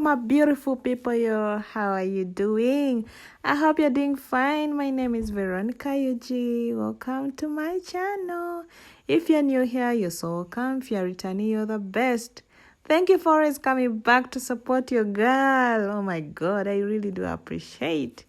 my beautiful people, yo? How are you doing? I hope you're doing fine. My name is Veronica Yuji. Welcome to my channel. If you're new here, you're so welcome. If you're returning, you're the best. Thank you for always coming back to support your girl. Oh my God, I really do appreciate.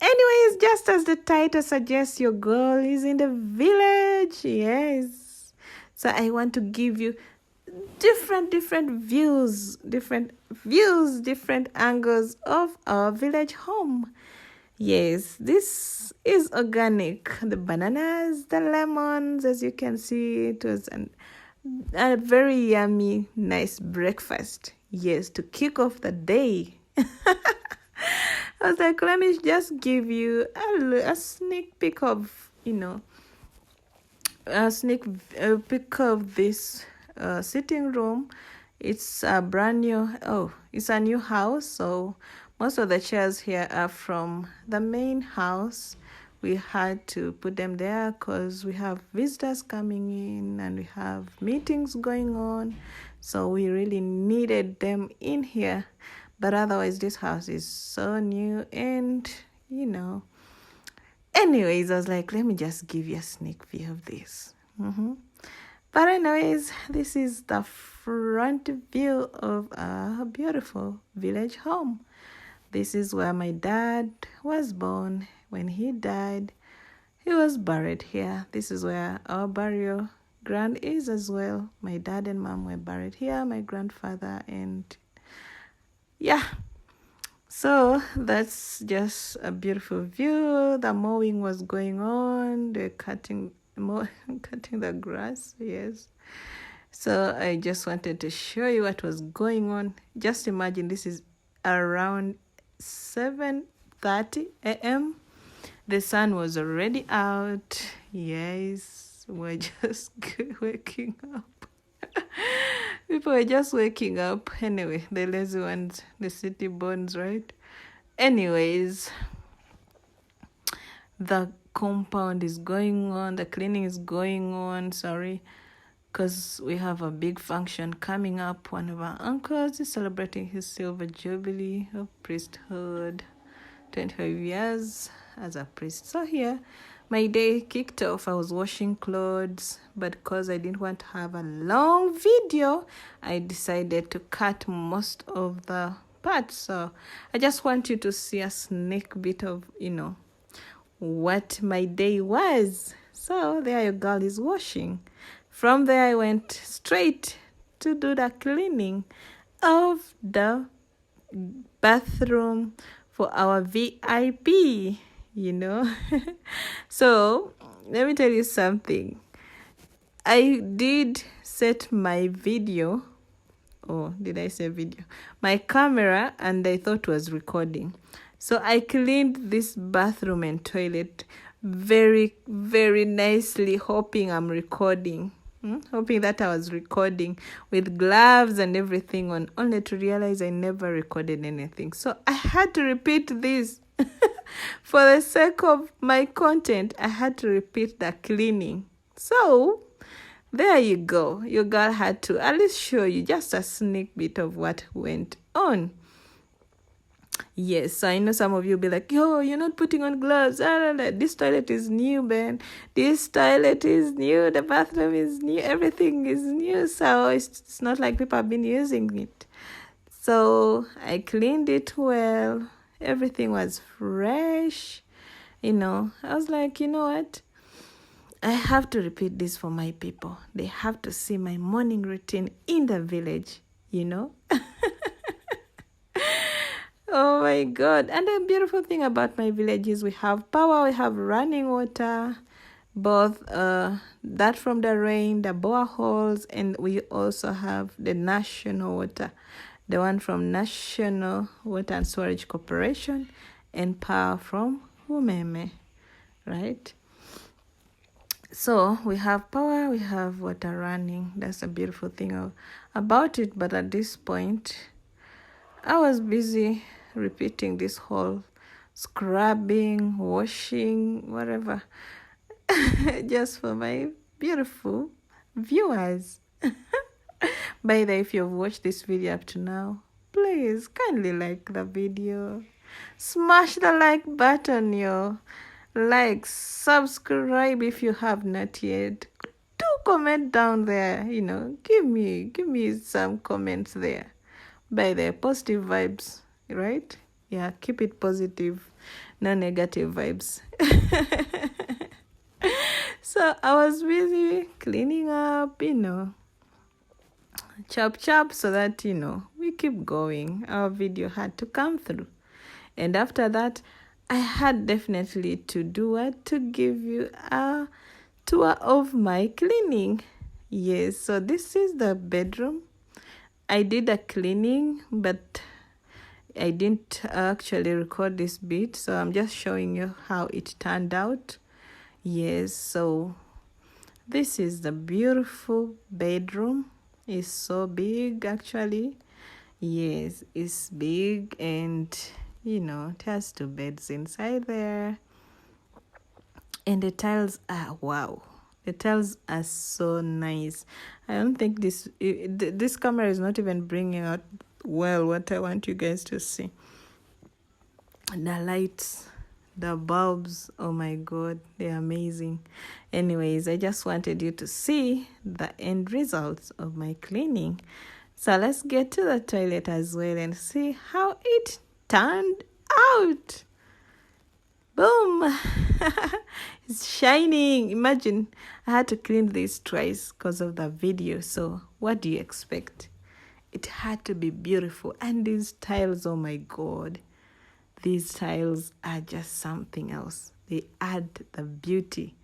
Anyways, just as the title suggests, your girl is in the village. Yes. So I want to give you different views, different angles of our village home. Yes, this is organic. The bananas, the lemons, as you can see, it was a very yummy, nice breakfast. Yes, to kick off the day. I was like, let me just give you a sneak peek of, a sneak peek of this sitting room. It's a brand new, it's a new house. So most of the chairs here are from the main house. We had to put them there because we have visitors coming in and we have meetings going on. So we really needed them in here. But otherwise, this house is so new and, Anyways, I was like, let me just give you a sneak view of this. But anyways, this is the front view of a beautiful village home. This is where my dad was born. When he died, he was buried here. This is where our burial ground is as well. My dad and mom were buried here, my grandfather, and yeah. So that's just a beautiful view. The mowing was going on. They're cutting the grass. Yes. So I just wanted to show you what was going on. Just imagine this is around 7:30 a.m. The sun was already out. Yes, we're just waking up. People were just waking up. Anyway, the lazy ones, the city bones, right? Anyways, the compound is going on. The cleaning is going on. Sorry, because we have a big function coming up. One of our uncles is celebrating his silver jubilee of priesthood. 25 years as a priest. So here, my day kicked off. I was washing clothes, but because I didn't want to have a long video, I decided to cut most of the parts. So I just want you to see a sneak bit of, what my day was. So there your girl is washing. From there, I went straight to do the cleaning of the bathroom for our VIP, So let me tell you something. I did set my video, did I say video? My camera, and I thought it was recording. So I cleaned this bathroom and toilet very, very nicely, hoping I'm recording. Hoping that I was recording with gloves and everything on, only to realize I never recorded anything. So I had to repeat this. For the sake of my content, I had to repeat the cleaning. So there you go. Your girl had to at least show you just a sneak bit of what went on. Yes, I know some of you will be like, yo, you're not putting on gloves. This toilet is new, Ben. This toilet is new. The bathroom is new. Everything is new. So it's not like people have been using it. So I cleaned it well. Everything was fresh. I was like, you know what? I have to repeat this for my people. They have to see my morning routine in the village, Oh my God. And the beautiful thing about my village is we have power, we have running water, both that from the rain, the boreholes, and we also have the national water, the one from National Water and Storage Corporation, and power from Umeme, right? So we have power, we have water running. That's a beautiful thing about it. But at this point, I was busy repeating this whole scrubbing, washing, whatever, just for my beautiful viewers. By the way, if you've watched this video up to now, please Please kindly like the video. Smash the like button, yo. Like, subscribe if you have not yet. Do comment down there, give me some comments there. By the positive vibes, right? Yeah, keep it positive, no negative vibes. So I was busy cleaning up, chop chop, so that we keep going. Our video had to come through, and after that I had definitely to do what, to give you a tour of my cleaning. Yes, so this is the bedroom. I did a cleaning, but I didn't actually record this bit, so I'm just showing you how it turned out. Yes, so this is the beautiful bedroom. It's so big, actually. Yes, it's big, and it has 2 beds inside there. And the tiles are wow. The tiles are so nice. I don't think this camera is not even bringing out well what I want you guys to see. The lights, the bulbs, oh my god, they're amazing. Anyways, I just wanted you to see the end results of my cleaning. So let's get to the toilet as well and see how it turned out. Boom. It's shining. Imagine I had to clean this twice because of the video. So what do you expect? It had to be beautiful. And these tiles, oh my god, these tiles are just something else. They add the beauty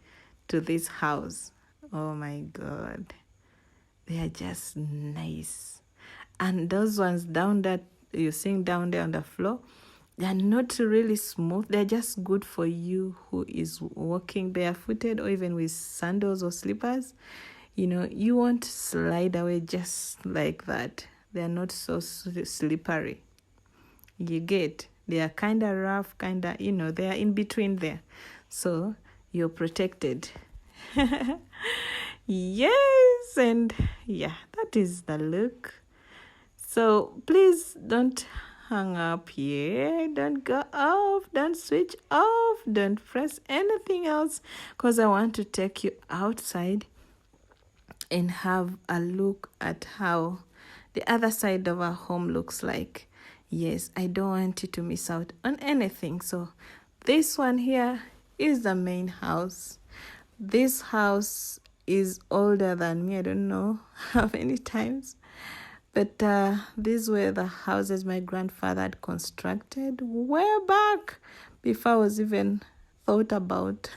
to this house. Oh my god, they are just nice. And those ones down that you're seeing down there on the floor, they're not really smooth. They're just good for you who is walking barefooted or even with sandals or slippers. You won't slide away just like that. They're not so slippery. You get? They are kind of rough, kind of, they are in between there. So you're protected. Yes, and yeah, that is the look. So please don't hang up here. Don't go off. Don't switch off. Don't press anything else, because I want to take you outside and have a look at how the other side of our home looks like. Yes, I don't want you to miss out on anything. So this one here is the main house. This house is older than me. I don't know how many times. But these were the houses my grandfather had constructed way back before I was even thought about.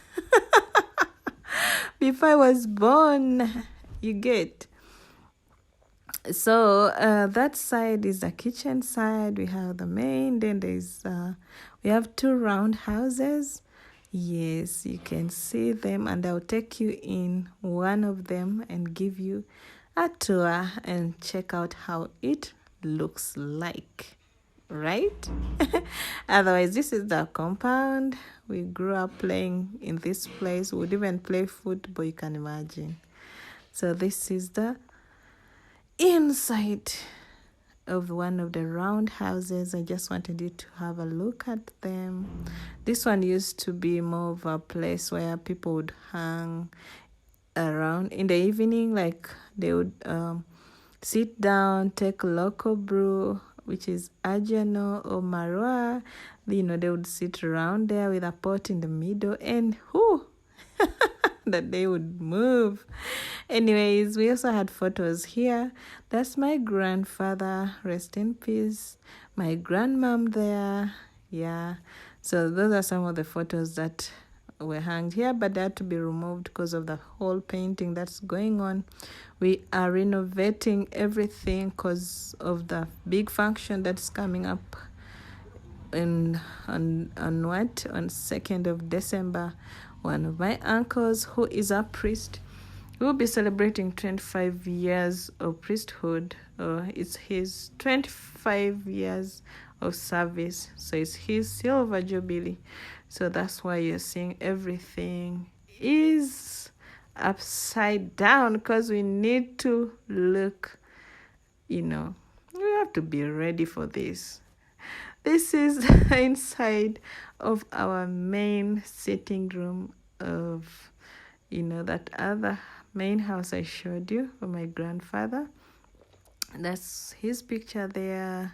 Before I was born, you get. So that side is the kitchen side. We have the main. Then we have 2 round houses. Yes, you can see them, and I'll take you in one of them and give you a tour and check out how it looks like, right? Otherwise, this is the compound. We grew up playing in this place. We would even play football, you can imagine. So this is the inside of one of the round houses. I just wanted you to have a look at them. This one used to be more of a place where people would hang around in the evening, like they would sit down, take local brew, which is ajano or marwa. They would sit around there with a pot in the middle, and that they would move. Anyways, we also had photos here. That's my grandfather, rest in peace. My grandmom there. Yeah, so those are some of the photos that were hanged here, but they had to be removed because of the whole painting that's going on. We are renovating everything because of the big function that's coming up on 2nd of December. One of my uncles, who is a priest, will be celebrating 25 years of priesthood. It's his 25 years of service, so it's his silver jubilee. So that's why you're seeing everything is upside down, because we need to look, we have to be ready for this. This is inside of our main sitting room of, that other main house I showed you for my grandfather. That's his picture there.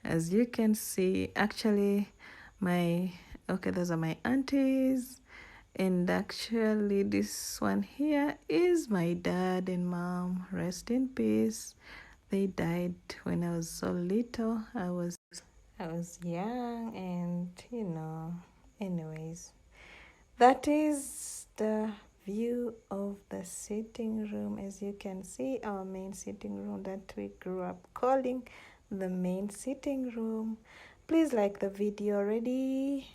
As you can see, actually, those are my aunties. And actually, this one here is my dad and mom. Rest in peace. They died when I was so little. I was young, and anyways, that is the view of the sitting room. As you can see, our main sitting room that we grew up calling the main sitting room. Please like the video already.